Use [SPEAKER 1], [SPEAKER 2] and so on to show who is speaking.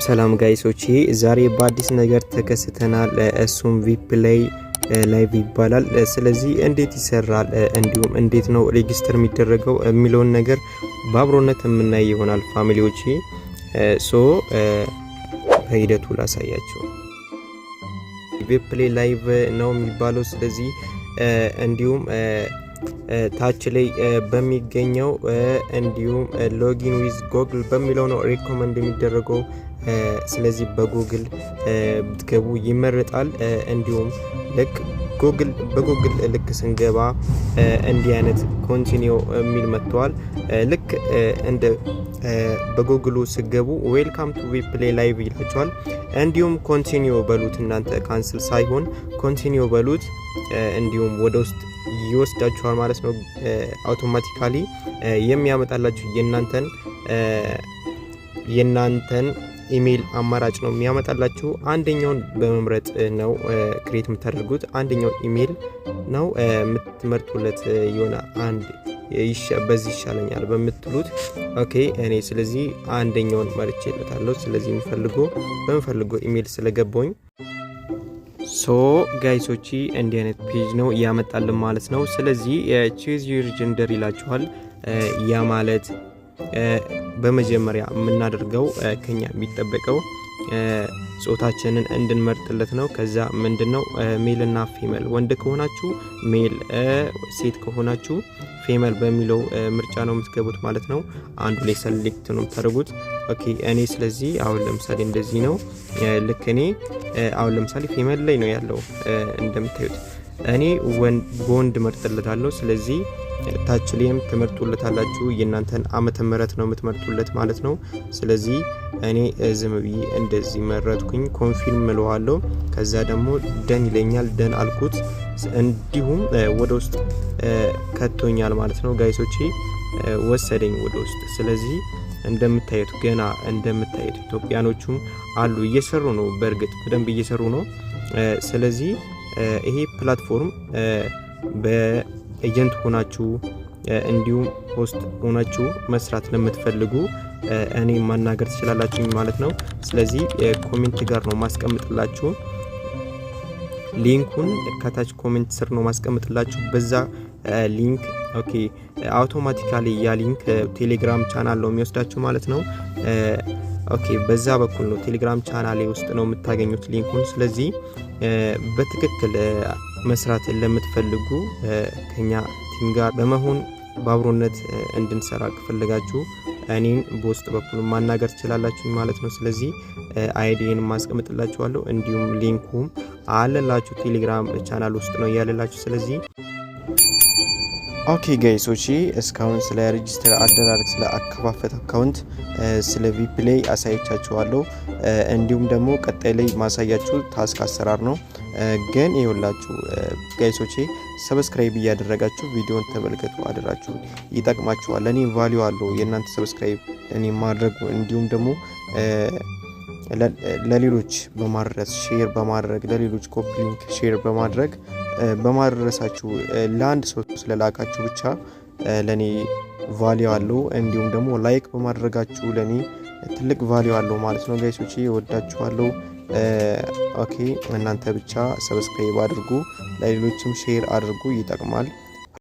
[SPEAKER 1] ሰላም ጋይሶቼ ዛሬ በአዲስ ነገር ተከስተናል። እሱም ቪፕላይ ላይቭ ይባላል። ስለዚህ እንዴት ይሰራል እንዲሁም እንዴት ነው ሬጂስተር የሚደረገው የሚለውን ነገር በአብሮነት የምናይ ይሆናል ፋሚሊዎቼ። በሂደቱ ላሳያችሁ። ቪፕላይ ላይቭ ነው የሚባለው። ስለዚህ እንዲሁም ታች ላይ በሚገኘው እንዲሁም ሎጊን ዊዝ ጎግል በሚለው ነው ሪኮመንድ የሚደረገው። ስለዚህ በጉግል ብትገቡ ይመረጣል። እንዲሁም ልክ በጉግል ልክ ስንገባ እንዲህ አይነት ኮንቲኒው የሚል መጥቷል። ልክ እንደ በጉግሉ ስገቡ ዌልካም ቱ ቪፕላይ ላይቭ ይላችኋል። እንዲሁም ኮንቲኒው በሉት እናንተ ካንስል ሳይሆን ኮንቲኒው በሉት። እንዲሁም ወደ ውስጥ ይወስዳችኋል ማለት ነው። አውቶማቲካሊ የሚያመጣላችሁ የናንተን ኢሜል አማራጭ ነው የሚያመጣላችሁ። አንደኛውን በመምረጥ ነው ክሬት የምታደርጉት። አንደኛውን ኢሜል ነው የምትመርጡለት። የሆነ አንድ በዚህ ይሻለኛል በምትሉት ኦኬ። እኔ ስለዚህ አንደኛውን መርጬለታለሁ። ስለዚህ በምፈልገው ኢሜል ስለገባኝ ጋይሶቺ እንዲህ አይነት ፔጅ ነው ያመጣልን ማለት ነው። ስለዚህ ቹዝ ዩር ጀንደር ይላችኋል። ያ ማለት በመጀመሪያ የምናደርገው ከኛ የሚጠበቀው ጾታችንን እንድንመርጥለት ነው። ከዛ ምንድነው ሜል እና ፊሜል፣ ወንድ ከሆናችሁ ሜል፣ ሴት ከሆናችሁ ፊሜል በሚለው ምርጫ ነው የምትገቡት ማለት ነው። አንዱ ላይ ሰሌክት ነው የምታደርጉት። ኦኬ እኔ ስለዚህ አሁን ለምሳሌ እንደዚህ ነው። ልክ እኔ አሁን ለምሳሌ ፊሜል ላይ ነው ያለው እንደምታዩት። እኔ ወንድ መርጥለታለሁ። ስለዚህ ታች ላይም ትመርጡለታላችሁ። የእናንተን ዓመተ ምህረት ነው የምትመርጡለት ማለት ነው። ስለዚህ እኔ ዝም ብዬ እንደዚህ መረጥኩኝ። ኮንፊርም እለዋለሁ። ከዛ ደግሞ ደን ይለኛል። ደን አልኩት። እንዲሁም ወደ ውስጥ ከቶኛል ማለት ነው ጋይሶቼ፣ ወሰደኝ ወደ ውስጥ። ስለዚህ እንደምታዩት ኢትዮጵያኖቹም አሉ፣ እየሰሩ ነው። በእርግጥ በደንብ እየሰሩ ነው። ስለዚህ ይሄ ፕላትፎርም በኤጀንት ሆናችሁ እንዲሁም ሆስት ሆናችሁ መስራት ለምትፈልጉ እኔ ማናገር ትችላላችሁ ማለት ነው። ስለዚህ ኮሜንት ጋር ነው ማስቀምጥላችሁ። ሊንኩን ከታች ኮሜንት ስር ነው ማስቀምጥላችሁ። በዛ ሊንክ ኦኬ አውቶማቲካሊ ያ ሊንክ ቴሌግራም ቻናል ነው የሚወስዳችሁ ማለት ነው። ኦኬ በዛ በኩል ነው ቴሌግራም ቻናሌ ውስጥ ነው የምታገኙት ሊንኩን። ስለዚህ በትክክል መስራት ለምትፈልጉ ከኛ ቲም ጋር በመሆን በአብሮነት እንድንሰራ ከፈለጋችሁ እኔን በውስጥ በኩል ማናገር ትችላላችሁ ማለት ነው። ስለዚህ አይዲን ማስቀምጥላችኋለሁ። እንዲሁም ሊንኩም አለላችሁ ቴሌግራም ቻናል ውስጥ ነው ያለላችሁ። ስለዚህ ኦኬ ጋይሶች እስካሁን ስለ ሬጂስተር አደራረግ፣ ስለ አከፋፈት አካውንት፣ ስለ ቪፕላይ አሳይቻችኋለሁ። እንዲሁም ደግሞ ቀጣይ ላይ ማሳያችሁ ታስክ አሰራር ነው። ግን ይኸውላችሁ ጋይሶች ሰብስክራይብ እያደረጋችሁ ቪዲዮን ተመልከቱ አደራችሁ፣ ይጠቅማችኋል። እኔ ቫልዩ አለው የእናንተ ሰብስክራይብ እኔ ማድረጉ። እንዲሁም ደግሞ ለሌሎች በማድረስ ሼር በማድረግ ለሌሎች ኮፒ ሊንክ ሼር በማድረግ በማድረሳችሁ ለአንድ ሰው ስለላካችሁ ብቻ ለኔ ቫልዩ አለው። እንዲሁም ደግሞ ላይክ በማድረጋችሁ ለኔ ትልቅ ቫልዩ አለው ማለት ነው ጋይሶቼ፣ እወዳችኋለሁ። ኦኬ እናንተ ብቻ ሰብስክራይብ አድርጉ፣ ለሌሎችም ሼር አድርጉ፣ ይጠቅማል።